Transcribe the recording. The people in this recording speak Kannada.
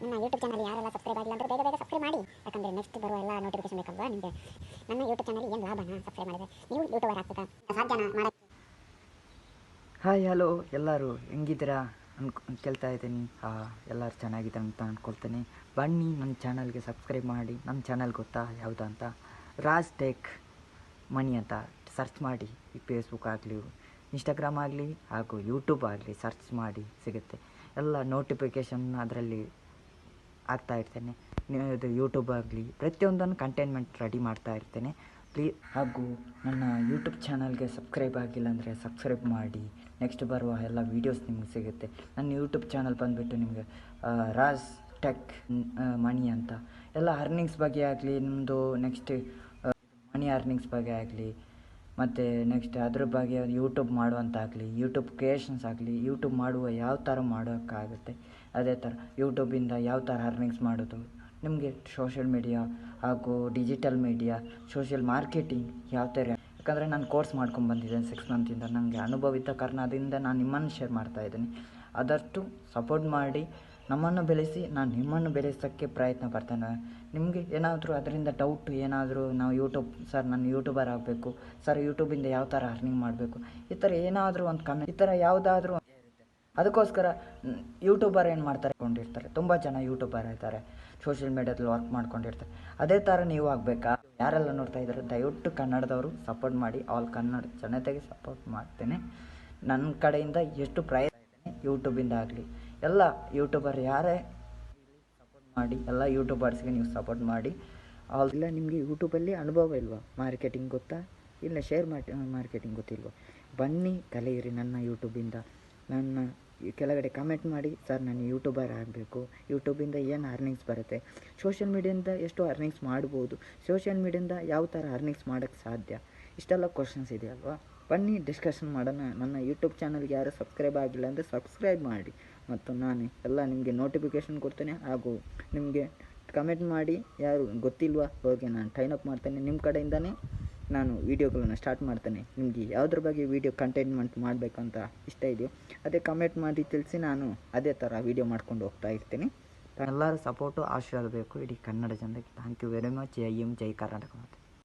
ನನ್ನ ಯೂಟ್ಯೂಬ್ ಚಾನಲ್ ಯಾರೆಲ್ಲ ಸಬ್ಸ್ಕ್ರೈಬ್ ಆಗಿಲ್ಲ ಅಂದರೆ ಬೇಗ ಬೇಗ ಸಬ್ಸ್ಕ್ರೈಬ್ ಮಾಡಿ. ಯಾಕಂದರೆ ನೆಕ್ಸ್ಟ್ ಬರುವ ಎಲ್ಲ ನೋಟಿಫಿಕೇಶನ್ ಬೇಕಲ್ವಾ ನಿಮಗೆ. ನನ್ನ ಯೂಟ್ಯೂಬ್ ಚಾನಲ್ ಏನು ಲಾಭನಾ ಸಬ್ಸ್ಕ್ರೈಬ್ ಮಾಡಿದ್ರೆ? ನೀವು ಯೂಟ್ಯೂಬರ್ ಆಗ್ತದಾ ಸಾಧ್ಯನಾ ಮಾಡೋಕ್ಕೆ? ಹಾಯ್ ಹಲೋ ಎಲ್ಲರೂ ಹೆಂಗಿದ್ದೀರಾ ಕೇಳ್ತಾ ಇದ್ದೀನಿ. ಎಲ್ಲರೂ ಚೆನ್ನಾಗಿದೆ ಅಂತ ಅಂದ್ಕೊಳ್ತೀನಿ. ಬನ್ನಿ ನನ್ನ ಚಾನಲ್ಗೆ ಸಬ್ಸ್ಕ್ರೈಬ್ ಮಾಡಿ. ನನ್ನ ಚಾನಲ್ ಗೊತ್ತಾ ಯಾವುದು ಅಂತ? ರಾಜ್ ಟೆಕ್ ಮನಿ ಅಂತ ಸರ್ಚ್ ಮಾಡಿ. ಈ ಫೇಸ್ಬುಕ್ ಆಗಲಿ, ಇನ್ಸ್ಟಾಗ್ರಾಮ್ ಆಗಲಿ ಹಾಗೂ ಯೂಟ್ಯೂಬ್ ಆಗಲಿ ಸರ್ಚ್ ಮಾಡಿ ಸಿಗುತ್ತೆ. ಎಲ್ಲ ನೋಟಿಫಿಕೇಷನ್ ಅದರಲ್ಲಿ ಆಗ್ತಾ ಇರ್ತೇನೆ. ಇದು ಯೂಟ್ಯೂಬ್ ಆಗಲಿ ಪ್ರತಿಯೊಂದನ್ನು ಕಂಟೈನ್ಮೆಂಟ್ ರೆಡಿ ಮಾಡ್ತಾ ಇರ್ತೇನೆ. ಹಾಗೂ ನನ್ನ ಯೂಟ್ಯೂಬ್ ಚಾನಲ್ಗೆ ಸಬ್ಸ್ಕ್ರೈಬ್ ಆಗಿಲ್ಲ ಅಂದರೆ ಸಬ್ಸ್ಕ್ರೈಬ್ ಮಾಡಿ. ನೆಕ್ಸ್ಟ್ ಬರುವ ಎಲ್ಲ ವೀಡಿಯೋಸ್ ನಿಮಗೆ ಸಿಗುತ್ತೆ. ನನ್ನ ಯೂಟ್ಯೂಬ್ ಚಾನಲ್ ಬಂದುಬಿಟ್ಟು ನಿಮಗೆ ರಾಜ್ ಟೆಕ್ ಮನಿ ಅಂತ ಎಲ್ಲ ಅರ್ನಿಂಗ್ಸ್ ಬಗ್ಗೆ ಆಗಲಿ, ನಿಮ್ಮದು ನೆಕ್ಸ್ಟ್ ಮನಿ ಅರ್ನಿಂಗ್ಸ್ ಬಗ್ಗೆ ಆಗಲಿ, ಮತ್ತು ನೆಕ್ಸ್ಟ್ ಅದ್ರ ಬಗ್ಗೆ ಯೂಟ್ಯೂಬ್ ಮಾಡುವಂತಾಗಲಿ, ಯೂಟ್ಯೂಬ್ ಕ್ರಿಯೇಷನ್ಸ್ ಆಗಲಿ, ಯೂಟ್ಯೂಬ್ ಮಾಡುವ ಯಾವ ಥರ ಮಾಡೋಕ್ಕಾಗುತ್ತೆ, ಅದೇ ಥರ ಯೂಟ್ಯೂಬಿಂದ ಯಾವ ಥರ ಅರ್ನಿಂಗ್ಸ್ ಮಾಡೋದು, ನಿಮಗೆ ಸೋಷಿಯಲ್ ಮೀಡಿಯಾ ಹಾಗೂ ಡಿಜಿಟಲ್ ಮೀಡಿಯಾ, ಸೋಷಿಯಲ್ ಮಾರ್ಕೆಟಿಂಗ್ ಯಾವ ಥರ. ಯಾಕಂದರೆ ನಾನು ಕೋರ್ಸ್ ಮಾಡ್ಕೊಂಡು ಬಂದಿದ್ದೇನೆ 6 ಮಂತಿಂದ. ನನಗೆ ಅನುಭವ ಇದ್ದ ಕಾರಣದಿಂದ ನಾನು ನಿಮ್ಮನ್ನು ಶೇರ್ ಮಾಡ್ತಾಯಿದ್ದೀನಿ. ಆದಷ್ಟು ಸಪೋರ್ಟ್ ಮಾಡಿ ನಮ್ಮನ್ನು ಬೆಳೆಸಿ, ನಾನು ನಿಮ್ಮನ್ನು ಬೆಳೆಸೋಕ್ಕೆ ಪ್ರಯತ್ನ ಪಡ್ತೇನೆ. ನಿಮಗೆ ಏನಾದರೂ ಅದರಿಂದ ಡೌಟ್ ಏನಾದರೂ, ನಾವು ಸರ್ ನಾನು ಯೂಟ್ಯೂಬರ್ ಆಗಬೇಕು ಸರ್, ಯೂಟ್ಯೂಬಿಂದ ಯಾವ ಥರ ಅರ್ನಿಂಗ್ ಮಾಡಬೇಕು, ಈ ಥರ ಏನಾದರೂ ಒಂದು ಕಮೆಂಟ್, ಈ ಥರ ಯಾವುದಾದ್ರೂ ಅದಕ್ಕೋಸ್ಕರ ಯೂಟ್ಯೂಬರ್ ಏನು ಮಾಡ್ತಾರೆ ತುಂಬ ಜನ ಯೂಟ್ಯೂಬರ್ ಇರ್ತಾರೆ, ಸೋಷಿಯಲ್ ಮೀಡಿಯಾದಲ್ಲಿ ವರ್ಕ್ ಮಾಡ್ಕೊಂಡಿರ್ತಾರೆ. ಅದೇ ಥರ ನೀವು ಆಗಬೇಕಾ? ಯಾರೆಲ್ಲ ನೋಡ್ತಾ ಇದ್ದಾರೆ ದಯವಿಟ್ಟು ಕನ್ನಡದವರು ಸಪೋರ್ಟ್ ಮಾಡಿ. ಆಲ್ ಕನ್ನಡ ಜನತೆಗೆ ಸಪೋರ್ಟ್ ಮಾಡ್ತೇನೆ. ನನ್ನ ಕಡೆಯಿಂದ ಎಷ್ಟು ಪ್ರಯತ್ನ ಯೂಟ್ಯೂಬಿಂದ ಆಗಲಿ, ಎಲ್ಲ ಯೂಟ್ಯೂಬರ್ ಯಾರೇ ಸಪೋರ್ಟ್ ಮಾಡಿ, ಎಲ್ಲ ಯೂಟ್ಯೂಬರ್ಸ್ಗೆ ನೀವು ಸಪೋರ್ಟ್ ಮಾಡಿ. ಇಲ್ಲ ನಿಮಗೆ ಯೂಟ್ಯೂಬಲ್ಲಿ ಅನುಭವ ಇಲ್ವಾ? ಮಾರ್ಕೆಟಿಂಗ್ ಗೊತ್ತಾ? ಇಲ್ಲ ಶೇರ್ ಮಾರ್ಕೆಟಿಂಗ್ ಗೊತ್ತಿಲ್ವಾ? ಬನ್ನಿ ಕಲಿಯಿರಿ ನನ್ನ ಯೂಟ್ಯೂಬಿಂದ. ನನ್ನ ಕೆಳಗಡೆ ಕಮೆಂಟ್ ಮಾಡಿ, ಸರ್ ನಾನು ಯೂಟ್ಯೂಬರ್ ಆಗಬೇಕು, ಯೂಟ್ಯೂಬಿಂದ ಏನು ಅರ್ನಿಂಗ್ಸ್ ಬರುತ್ತೆ, ಸೋಷಿಯಲ್ ಮೀಡಿಯಿಂದ ಎಷ್ಟು ಅರ್ನಿಂಗ್ಸ್ ಮಾಡ್ಬೋದು, ಸೋಷಿಯಲ್ ಮೀಡಿಯಿಂದ ಯಾವ ಥರ ಅರ್ನಿಂಗ್ಸ್ ಮಾಡೋಕ್ಕೆ ಸಾಧ್ಯ, ಇಷ್ಟೆಲ್ಲ ಕ್ವಶನ್ಸ್ ಇದೆಯಲ್ವಾ? ಬನ್ನಿ ಡಿಸ್ಕಷನ್ ಮಾಡೋಣ. ನನ್ನ ಯೂಟ್ಯೂಬ್ ಚಾನಲ್ಗೆ ಯಾರು ಸಬ್ಸ್ಕ್ರೈಬ್ ಆಗಿಲ್ಲ ಅಂದರೆ ಸಬ್ಸ್ಕ್ರೈಬ್ ಮಾಡಿ. ಮತ್ತು ನಾನು ಎಲ್ಲ ನಿಮಗೆ ನೋಟಿಫಿಕೇಷನ್ ಕೊಡ್ತೇನೆ. ಹಾಗೂ ನಿಮಗೆ ಕಮೆಂಟ್ ಮಾಡಿ, ಯಾರು ಗೊತ್ತಿಲ್ವಾ ಅವ್ರಿಗೆ ನಾನು ಟೈನ್ ಅಪ್ ಮಾಡ್ತೇನೆ. ನಿಮ್ಮ ಕಡೆಯಿಂದನೇ ನಾನು ವೀಡಿಯೋಗಳನ್ನು ಸ್ಟಾರ್ಟ್ ಮಾಡ್ತೇನೆ. ನಿಮಗೆ ಯಾವುದ್ರ ಬಗ್ಗೆ ವೀಡಿಯೋ ಕಂಟೈನ್ಮೆಂಟ್ ಮಾಡಬೇಕಂತ ಇಷ್ಟ ಇದೆಯೋ ಅದೇ ಕಮೆಂಟ್ ಮಾಡಿ ತಿಳಿಸಿ, ನಾನು ಅದೇ ಥರ ವೀಡಿಯೋ ಮಾಡ್ಕೊಂಡು ಹೋಗ್ತಾ ಇರ್ತೀನಿ. ಎಲ್ಲರ ಸಪೋರ್ಟು ಆಶೀರ್ವಾದ ಬೇಕು ಇಡೀ ಕನ್ನಡ ಜನರಿಗೆ. Thank you very much. ಜೈ ಹಿಂದ್, ಜೈ ಕರ್ನಾಟಕ.